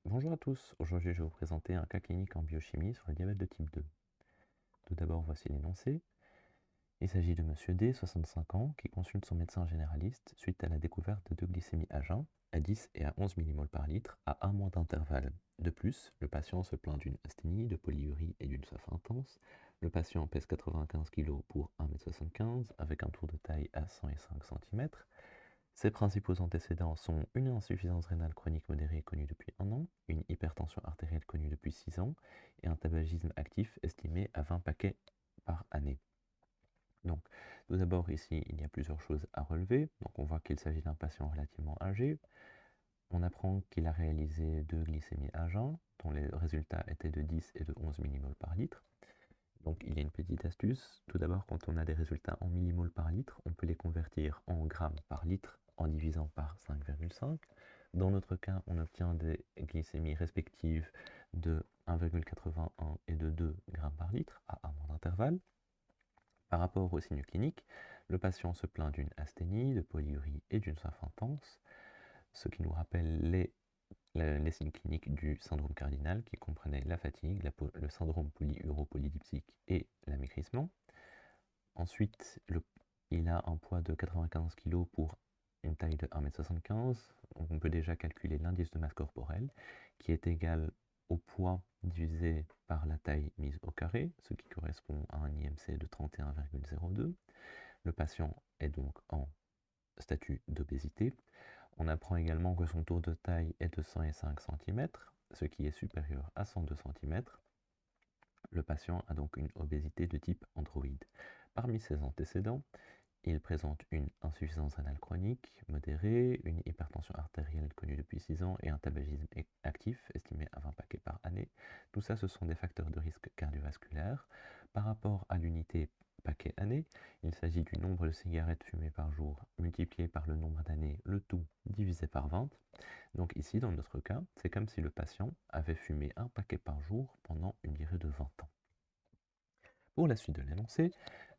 Bonjour à tous, aujourd'hui je vais vous présenter un cas clinique en biochimie sur le diabète de type 2. Tout d'abord, voici l'énoncé. Il s'agit de Monsieur D, 65 ans, qui consulte son médecin généraliste suite à la découverte de glycémie à jeun à 10 et à 11 mmol par litre à un mois d'intervalle. De plus, le patient se plaint d'une asthénie, de polyurie et d'une soif intense. Le patient pèse 95 kg pour 1,75 m avec un tour de taille à 105 cm. Ses principaux antécédents sont une insuffisance rénale chronique modérée connue depuis 1 an, une hypertension artérielle connue depuis 6 ans et un tabagisme actif estimé à 20 paquets par année. Donc, tout d'abord, ici, il y a plusieurs choses à relever. Donc, on voit qu'il s'agit d'un patient relativement âgé. On apprend qu'il a réalisé 2 glycémies à jeun, dont les résultats étaient de 10 et de 11 mmol par litre. Donc, il y a une petite astuce. Tout d'abord, quand on a des résultats en millimol par litre, on peut les convertir en grammes par litre en divisant par 5,5. Dans notre cas, on obtient des glycémies respectives de 1,81 et de 2 grammes par litre à un mois d'intervalle. Par rapport aux signes cliniques, le patient se plaint d'une asthénie, de polyurie et d'une soif intense, ce qui nous rappelle les signes cliniques du syndrome cardinal qui comprenaient la fatigue, le syndrome polyuropolydipsique et l'amaigrissement. Ensuite, il a un poids de 95 kg pour une taille de 1,75 m. Donc on peut déjà calculer l'indice de masse corporelle qui est égal au poids divisé par la taille mise au carré, ce qui correspond à un IMC de 31,02. Le patient est donc en statut d'obésité. On apprend également que son tour de taille est de 105 cm, ce qui est supérieur à 102 cm. Le patient a donc une obésité de type androïde. Parmi ses antécédents, il présente une insuffisance rénale chronique modérée, une hypertension artérielle connue depuis 6 ans et un tabagisme actif estimé à 20 paquets par année. Tout ça, ce sont des facteurs de risque cardiovasculaire. Par rapport à l'unité paquet année, il s'agit du nombre de cigarettes fumées par jour multiplié par le nombre d'années, le tout divisé par 20. Donc ici, dans notre cas, c'est comme si le patient avait fumé un paquet par jour pendant une durée de 20 ans. Pour la suite de l'énoncé,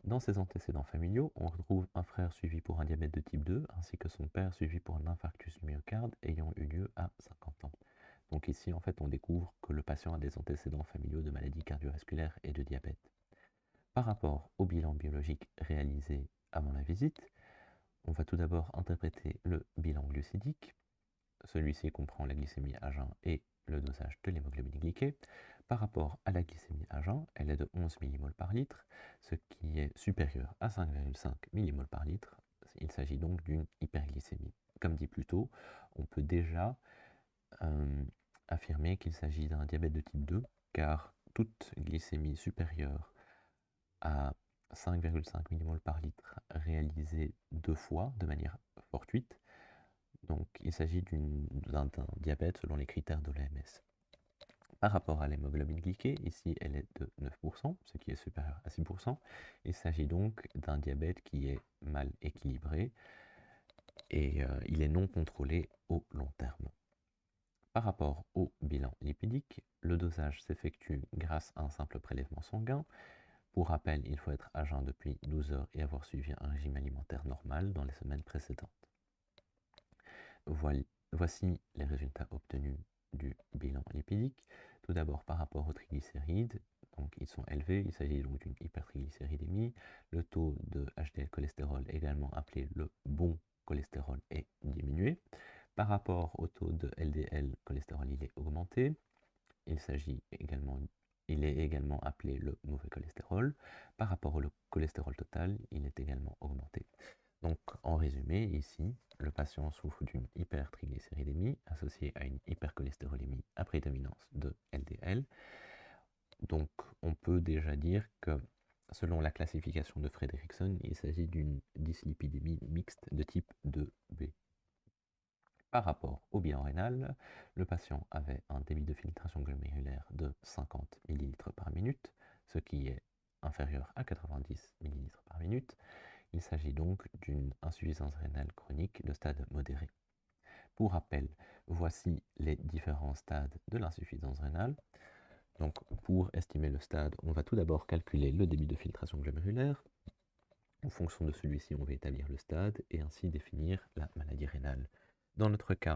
dans ses antécédents familiaux, on retrouve un frère suivi pour un diabète de type 2, ainsi que son père suivi pour un infarctus du myocarde ayant eu lieu à 50 ans. Donc ici, en fait, on découvre que le patient a des antécédents familiaux de maladies cardiovasculaires et de diabète. Par rapport au bilan biologique réalisé avant la visite, on va tout d'abord interpréter le bilan glucidique. Celui-ci comprend la glycémie à jeun et le dosage de l'hémoglobine glyquée. Par rapport à la glycémie à jeun, elle est de 11 mmol par litre, ce qui est supérieur à 5,5 mmol par litre. Il s'agit donc d'une hyperglycémie. Comme dit plus tôt, on peut déjà affirmer qu'il s'agit d'un diabète de type 2, car toute glycémie supérieure à 5,5 mmol par litre réalisée 2 fois de manière fortuite. Donc il s'agit d'un diabète selon les critères de l'OMS. Par rapport à l'hémoglobine glyquée, ici elle est de 9%, ce qui est supérieur à 6%. Il s'agit donc d'un diabète qui est mal équilibré et il est non contrôlé au long terme. Par rapport au bilan lipidique, le dosage s'effectue grâce à un simple prélèvement sanguin. Pour rappel, il faut être à jeun depuis 12 heures et avoir suivi un régime alimentaire normal dans les semaines précédentes. Voici les résultats obtenus du bilan lipidique. Tout d'abord par rapport aux triglycérides, donc ils sont élevés, il s'agit donc d'une hypertriglycéridémie. Le taux de HDL cholestérol, également appelé le bon cholestérol, est diminué. Par rapport au taux de LDL cholestérol, il est augmenté. Il est également appelé le mauvais cholestérol. Par rapport au cholestérol total, il est également augmenté. Donc, en résumé, ici, le patient souffre d'une hypertriglycéridémie associée à une hypercholestérolémie à prédominance de LDL. Donc, on peut déjà dire que, selon la classification de Fredrickson, il s'agit d'une dyslipidémie mixte de type 2B. Par rapport au bilan rénal, le patient avait un débit de filtration glomérulaire de 50 ml par minute, ce qui est inférieur à 90 ml par minute. Il s'agit donc d'une insuffisance rénale chronique de stade modéré. Pour rappel, voici les différents stades de l'insuffisance rénale. Donc, pour estimer le stade, on va tout d'abord calculer le débit de filtration glomérulaire. En fonction de celui-ci, on va établir le stade et ainsi définir la maladie rénale. Dans notre cas,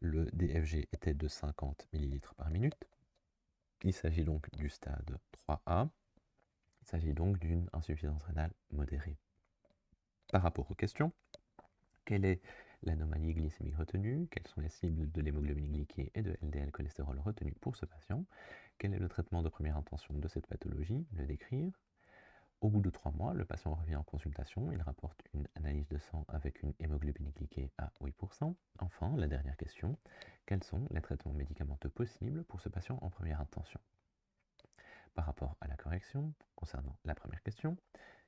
Le DFG était de 50 ml par minute. Il s'agit donc du stade 3A. Il s'agit donc d'une insuffisance rénale modérée. Par rapport aux questions, quelle est l'anomalie glycémique retenue? Quelles sont les cibles de l'hémoglobine glyquée et de LDL cholestérol retenues pour ce patient? Quel est le traitement de première intention de cette pathologie? Le décrire. Au bout de 3 mois, le patient revient en consultation, il rapporte une analyse de sang avec une hémoglobine glyquée à 8%. Enfin, la dernière question, quels sont les traitements médicamenteux possibles pour ce patient en première intention? Par rapport à la correction, concernant la première question,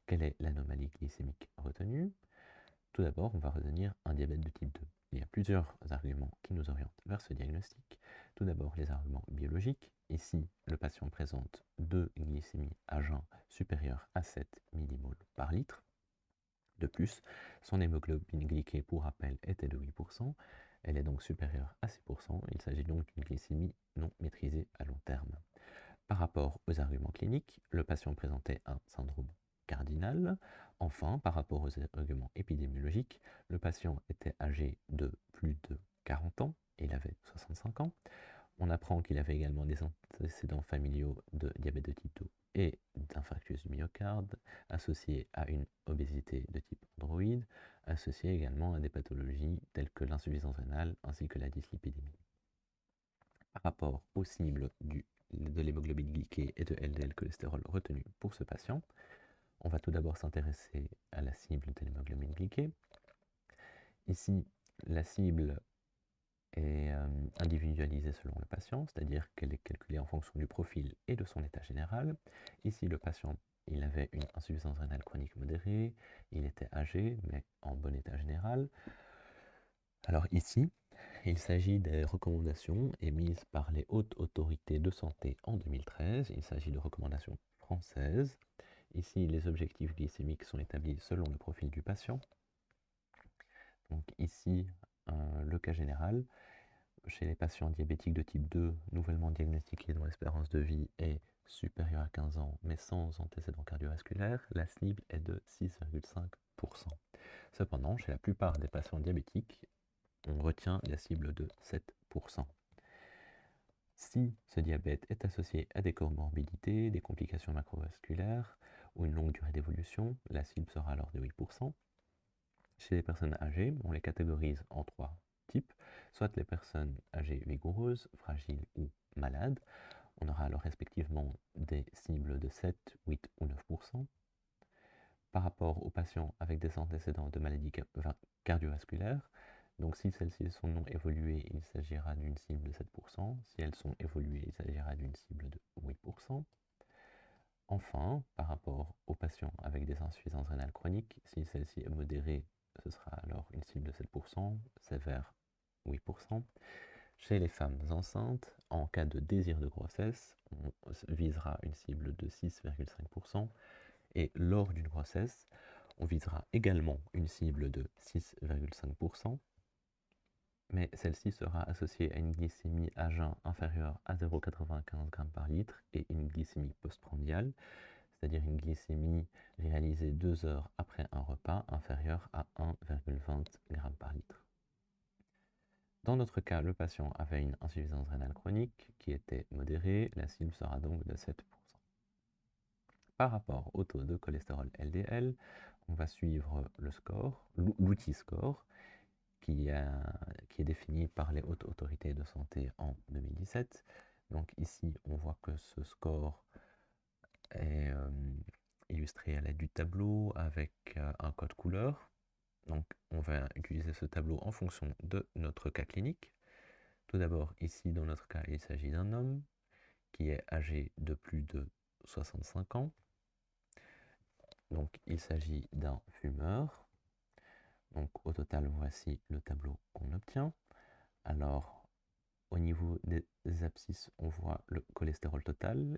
quelle est l'anomalie glycémique retenue? Tout d'abord, on va retenir un diabète de type 2. Il y a plusieurs arguments qui nous orientent vers ce diagnostic. Tout d'abord, les arguments biologiques. Ici, le patient présente 2 glycémies à jeun supérieures à 7 mmol par litre. De plus, son hémoglobine glyquée, pour rappel, était de 8%. Elle est donc supérieure à 6%. Il s'agit donc d'une glycémie non maîtrisée à long terme. Par rapport aux arguments cliniques, le patient présentait un syndrome cardinal. Enfin, par rapport aux arguments épidémiologiques, le patient était âgé de plus de 40 ans et il avait 65 ans. On apprend qu'il avait également des antécédents familiaux de diabète de type 2 et d'infarctus du myocarde, associés à une obésité de type androïde, associés également à des pathologies telles que l'insuffisance rénale ainsi que la dyslipidémie. Par rapport aux cibles de l'hémoglobine glyquée et de LDL cholestérol retenu pour ce patient, on va tout d'abord s'intéresser à la cible de l'hémoglobine glyquée. Ici, la cible est individualisée selon le patient, c'est-à-dire qu'elle est calculée en fonction du profil et de son état général. Ici, le patient, il avait une insuffisance rénale chronique modérée, il était âgé, mais en bon état général. Alors ici, il s'agit des recommandations émises par les hautes autorités de santé en 2013. Il s'agit de recommandations françaises. Ici, les objectifs glycémiques sont établis selon le profil du patient. Donc ici, le cas général, chez les patients diabétiques de type 2, nouvellement diagnostiqués dont l'espérance de vie est supérieure à 15 ans, mais sans antécédents cardiovasculaires, la cible est de 6,5%. Cependant, chez la plupart des patients diabétiques, on retient la cible de 7%. Si ce diabète est associé à des comorbidités, des complications macrovasculaires ou une longue durée d'évolution, la cible sera alors de 8%. Chez les personnes âgées, on les catégorise en 3 types, soit les personnes âgées vigoureuses, fragiles ou malades. On aura alors respectivement des cibles de 7, 8 ou 9%. Par rapport aux patients avec des antécédents de maladies cardiovasculaires, donc si celles-ci sont non évoluées, il s'agira d'une cible de 7%. Si elles sont évoluées, il s'agira d'une cible de 8%. Enfin, par rapport aux patients avec des insuffisances rénales chroniques, si celle-ci est modérée, ce sera alors une cible de 7%, sévère 8%. Chez les femmes enceintes, en cas de désir de grossesse, on visera une cible de 6,5%. Et lors d'une grossesse, on visera également une cible de 6,5%, mais celle-ci sera associée à une glycémie à jeun inférieure à 0,95 g par litre et une glycémie postprandiale, c'est-à-dire une glycémie réalisée 2 heures après un repas inférieure à 1,20 g par litre. Dans notre cas, le patient avait une insuffisance rénale chronique qui était modérée, la cible sera donc de 7%. Par rapport au taux de cholestérol LDL, on va suivre le score, l'outil score, qui est défini par les hautes autorités de santé en 2017. Donc ici, on voit que ce score est illustré à l'aide du tableau avec un code couleur. Donc on va utiliser ce tableau en fonction de notre cas clinique. Tout d'abord, ici, dans notre cas, il s'agit d'un homme qui est âgé de plus de 65 ans. Donc il s'agit d'un fumeur. Donc au total, voici le tableau qu'on obtient. Alors au niveau des abscisses, on voit le cholestérol total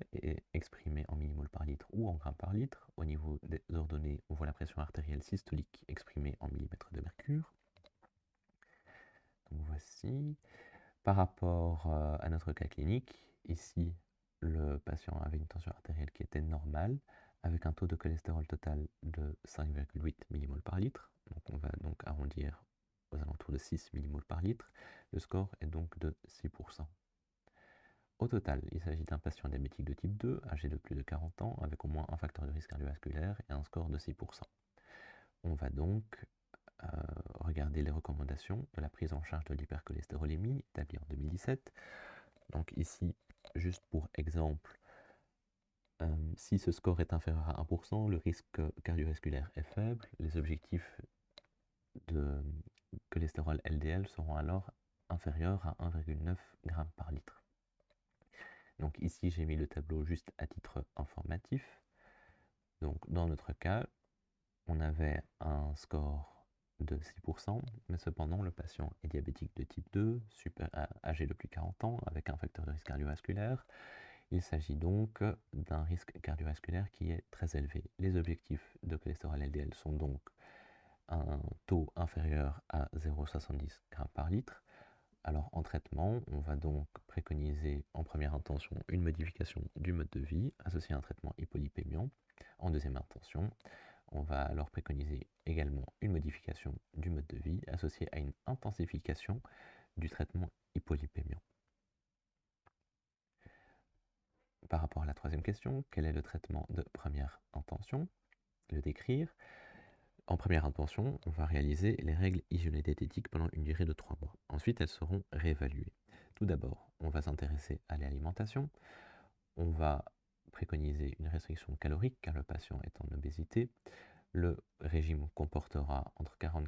exprimé en millimol par litre ou en grammes par litre. Au niveau des ordonnées, on voit la pression artérielle systolique exprimée en millimètres de mercure. Donc voici. Par rapport à notre cas clinique, ici, le patient avait une tension artérielle qui était normale, avec un taux de cholestérol total de 5,8 mmol par litre. Donc on va donc arrondir aux alentours de 6 millimoles par litre. Le score est donc de 6%. Au total, il s'agit d'un patient diabétique de type 2, âgé de plus de 40 ans, avec au moins un facteur de risque cardiovasculaire et un score de 6%. On va donc regarder les recommandations de la prise en charge de l'hypercholestérolémie établie en 2017. Donc ici, juste pour exemple, si ce score est inférieur à 1%, le risque cardiovasculaire est faible. Les objectifs de cholestérol LDL seront alors inférieurs à 1,9 g par litre. Donc ici, j'ai mis le tableau juste à titre informatif. Donc dans notre cas, on avait un score de 6%, mais cependant le patient est diabétique de type 2, âgé de plus de 40 ans, avec un facteur de risque cardiovasculaire. Il s'agit donc d'un risque cardiovasculaire qui est très élevé. Les objectifs de cholestérol LDL sont donc un taux inférieur à 0,70 g par litre. Alors en traitement, on va donc préconiser en première intention une modification du mode de vie associée à un traitement hypolipémiant. En deuxième intention, on va alors préconiser également une modification du mode de vie associée à une intensification du traitement hypolipémiant. Par rapport à la troisième question, quel est le traitement de première intention? Le décrire. En première intention, on va réaliser les règles hygiéno-diététiques pendant une durée de 3 mois. Ensuite, elles seront réévaluées. Tout d'abord, on va s'intéresser à l'alimentation. On va préconiser une restriction calorique car le patient est en obésité. Le régime comportera entre 40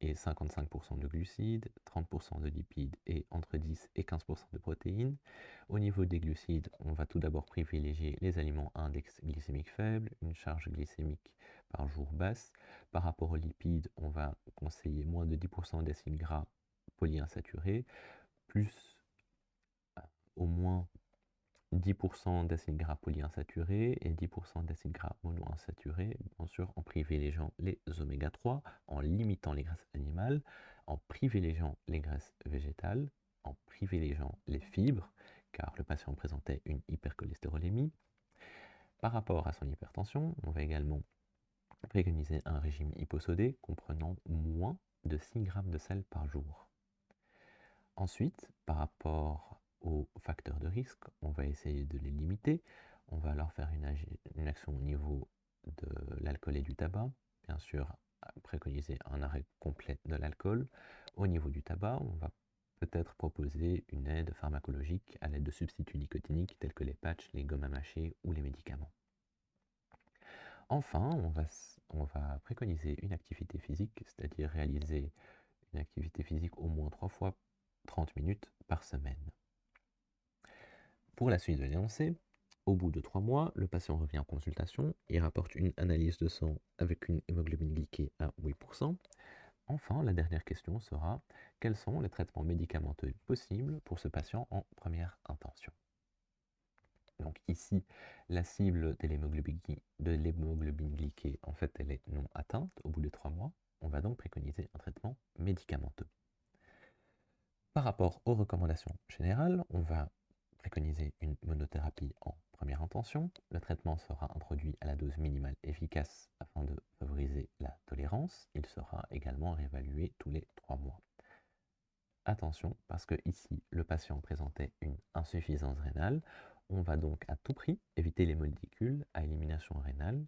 et 55% de glucides, 30% de lipides et entre 10 et 15% de protéines. Au niveau des glucides, on va tout d'abord privilégier les aliments à index glycémique faible, une charge glycémique par jour basse. Par rapport aux lipides, on va conseiller moins de 10% d'acides gras polyinsaturés, plus au moins 10% d'acides gras polyinsaturés et 10% d'acides gras monoinsaturés, bien sûr en privilégiant les oméga 3, en limitant les graisses animales, en privilégiant les graisses végétales, en privilégiant les fibres, car le patient présentait une hypercholestérolémie. Par rapport à son hypertension, on va également préconiser un régime hyposodé comprenant moins de 6 g de sel par jour. Ensuite, par rapport aux facteurs de risque, on va essayer de les limiter. On va alors faire une action au niveau de l'alcool et du tabac. Bien sûr, préconiser un arrêt complet de l'alcool. Au niveau du tabac, on va peut-être proposer une aide pharmacologique à l'aide de substituts nicotiniques tels que les patchs, les gommes à mâcher ou les médicaments. Enfin, on va préconiser une activité physique, c'est-à-dire réaliser une activité physique au moins 3 fois 30 minutes par semaine. Pour la suite de l'énoncé, au bout de 3 mois, le patient revient en consultation, il rapporte une analyse de sang avec une hémoglobine glyquée à 8%. Enfin, la dernière question sera: quels sont les traitements médicamenteux possibles pour ce patient en première intention? Donc ici, la cible de l'hémoglobine glyquée, en fait, elle est non atteinte au bout de 3 mois. On va donc préconiser un traitement médicamenteux. Par rapport aux recommandations générales, on va préconiser une monothérapie en première intention. Le traitement sera introduit à la dose minimale efficace afin de favoriser la tolérance. Il sera également réévalué tous les 3 mois. Attention, parce que ici, le patient présentait une insuffisance rénale. On va donc à tout prix éviter les molécules à élimination rénale.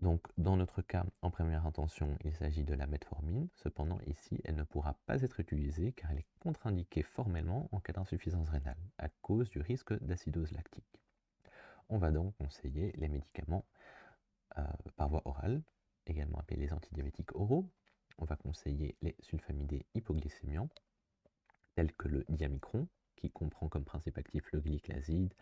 Donc, dans notre cas, en première intention, il s'agit de la metformine. Cependant, ici, elle ne pourra pas être utilisée car elle est contre-indiquée formellement en cas d'insuffisance rénale à cause du risque d'acidose lactique. On va donc conseiller les médicaments par voie orale, également appelés les antidiabétiques oraux. On va conseiller les sulfamidés hypoglycémiants, tels que le diamicron, qui comprend comme principe actif le glyclaside,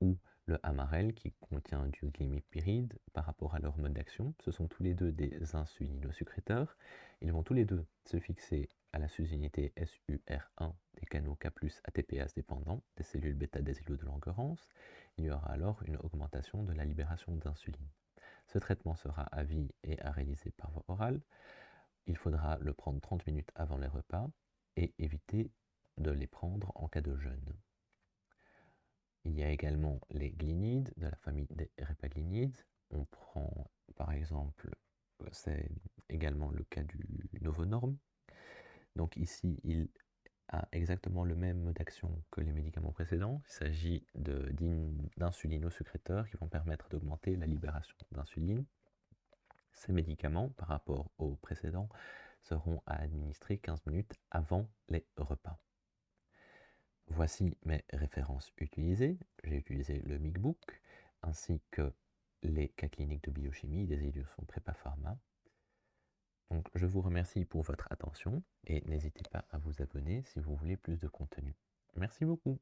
ou le Amarel qui contient du glimépiride. Par rapport à leur mode d'action, ce sont tous les deux des insulinosuccréteurs. Ils vont tous les deux se fixer à la sous-unité SUR1 des canaux K+ ATPase dépendants des cellules bêta-désilodes de Langerhans. Il y aura alors une augmentation de la libération d'insuline. Ce traitement sera à vie et à réaliser par voie orale. Il faudra le prendre 30 minutes avant les repas et éviter de les prendre en cas de jeûne. Il y a également les glinides de la famille des répaglinides. On prend par exemple, c'est également le cas du Novonorm, Donc ici, il a exactement le même mode d'action que les médicaments précédents. Il s'agit d'insulinosécréteurs qui vont permettre d'augmenter la libération d'insuline. Ces médicaments, par rapport aux précédents, seront à administrer 15 minutes avant les repas. Voici mes références utilisées. J'ai utilisé le MICBook ainsi que les cas cliniques de biochimie des éditions Prépa Pharma. Donc, je vous remercie pour votre attention et n'hésitez pas à vous abonner si vous voulez plus de contenu. Merci beaucoup.